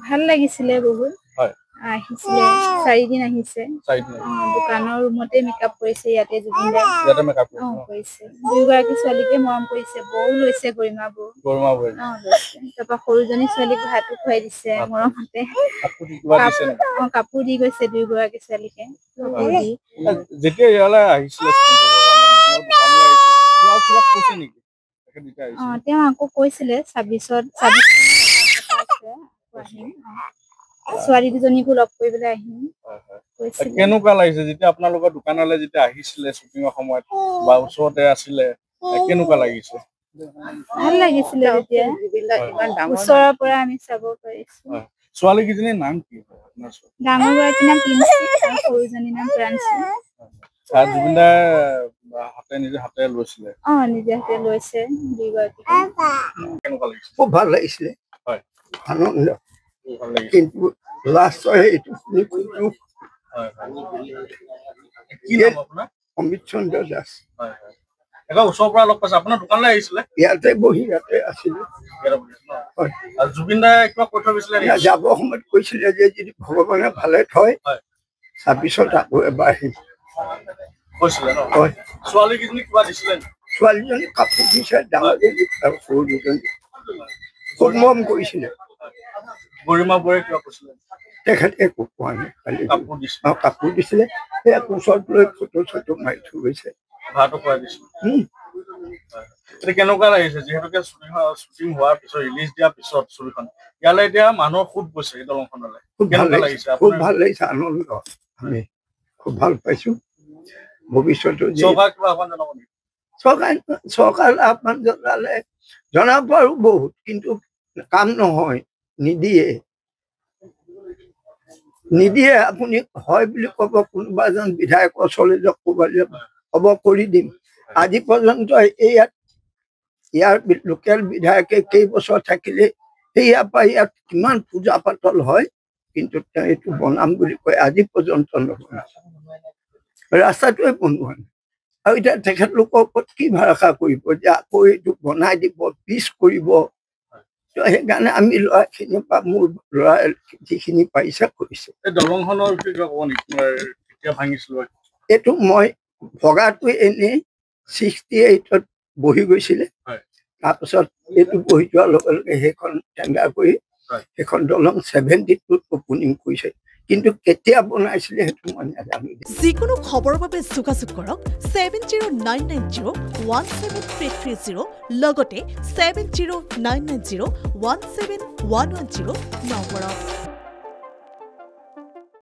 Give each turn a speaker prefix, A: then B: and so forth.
A: ভাল লাগিছিলে বহুত
B: হয়
A: আহিছিলে 4 দিন আহিছে দোকানৰ ৰুমতে মেকআপ কৰিছে ইয়াতে জুবিন দাই
B: ইয়াতে মেকআপ
A: কৰিছে দুইগৰাকী ছোৱালীকে মৰম কৰিছে বৌ লৈছে গৰিমা বৌ তাৰপৰা সৰুজনী ছোৱালীক ভাতো খুৱাই দিছে মৰমতে কাপোৰ দি গৈছে দুইগৰাকী ছোৱালীকে
B: যেতিয়া ইয়ালৈ আহিছিলে
A: তেওঁ আকৌ কৈছিলে 26ত ছোৱালী দুজনীকো লগ কৰিবলৈ আহিম
B: কেনেকুৱা লাগিছে যেতিয়া আপোনালোকৰ দোকানলৈ যেতিয়া আহিছিলে শ্বুটিঙৰ সময়ত বা ওচৰতে আছিলে কেনেকুৱা লাগিছে
A: ভাল লাগিছিলে তেতিয়া ওচৰৰ পৰা আমি চাব পাৰিছো
B: ছোৱালী কেইজনীৰ নাম কি
A: ডাঙৰ গৰাকীৰ নাম পিংচি আৰু সৰুজনীৰ নাম প্ৰাঞ্চি
B: জুবিন দাই নিজে হাতে লৈছিলে
A: নিজে হাতে লৈছে দুইগৰাকী
B: কেনেকুৱা লাগিছে
C: খুব ভাল লাগিছিলে
B: হয়
C: আনন্দ কিন্তু লাষ্টৰ এইটো
B: কি নাম আপোনাৰ
C: অমিত চন্দ্ৰ দাস
B: ওচৰৰ পৰা লগ পাইছে আপোনাৰ দোকানলৈ আহিছিলে
C: ইয়াতে বহি ইয়াতে আছিলে
B: জুবিন দাই কিবা কৈ থৈ গৈছিলে
C: যাব সময়ত কৈছিলে যে যদি ভগৱানে ভালে থয় 26ত আকৌ এবাৰ আহিম
B: কৈছিলে ন হয় ছোৱালীকেইজনী কিবা দিছিলে
C: ছোৱালীজনী কাপোৰ দিছে ডাঙৰজনী আৰু সৰু দুজনী খুব মৰম কৰিছিলে
B: গৰিমা বৌয়ে কিবা কৈছিলে
C: তেখেতে একো কোৱা নাই খালি কাপোৰ দিছিলে সেই কোচত লৈ ফটো চটো মাৰি থৈ গৈছে
B: ভাতো খুৱাই দিছিলে কেনেকুৱা লাগিছে যিহেতুকে শ্বুটিং হোৱাৰ পিছত ৰিলিজ দিয়াৰ পিছত ছবিখন ইয়ালৈ এতিয়া মানুহৰ খুব গৈছে এই দলংখনলৈ
C: খুব ভাল লাগিছে আনন্দ আমি খুব ভাল পাইছো ভৱিষ্যতে চৰকাৰ আহ্বান জনালে জনাব পাৰো বহুত কিন্তু কাম নহয় নিদিয়ে আপুনি হয় বুলি ক'ব কোনোবা এজন বিধায়কৰ ওচৰলৈ যাওক ক'ৰবালৈ হ'ব কৰি দিম আজি পৰ্যন্ত ইয়াৰ লোকেল বিধায়কে কেইবছৰ থাকিলে ইয়াৰ পৰা ইয়াত কিমান পূজা পাতল হয় কিন্তু তেওঁ এইটো বনাম বুলি কয় আজি পৰ্যন্ত নবনাইছে ৰাস্তাটোৱে বনোৱা নাই আৰু এতিয়া তেখেতলোকৰ ওপৰত কি ভৰসা কৰিব যে আকৌ এইটো বনাই দিব পিছ কৰিব সেইকাৰণে আমি ল'ৰাখিনিৰ পৰা মোৰ ল'ৰা যিখিনি পাৰিছে কৰিছে এইটো মই ভগাটো এনেই 68ত বহি গৈছিলে তাৰপিছত এইটো বহি যোৱাৰ লগে লগে সেইখন টেণ্ডাৰ কৰি সেইখন দলং 72ত অপেনিং কৰিছে কিন্তু কেতিয়া বনাইছিলে সেইটো মই নাজানো
D: যিকোনো খবৰৰ বাবে যোগাযোগ কৰক 7099017330 লগতে 7099017110 নম্বৰত